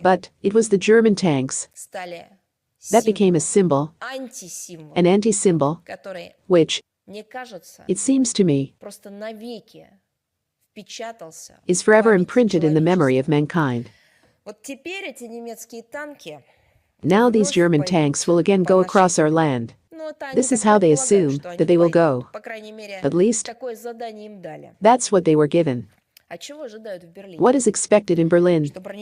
But it was the German tanks that became a symbol, an anti-symbol, which, it seems to me, is forever imprinted in the memory of mankind. Now these German tanks will again go across our land. This is how they assume that they will go. At least, that's what they were given. What is expected in Berlin?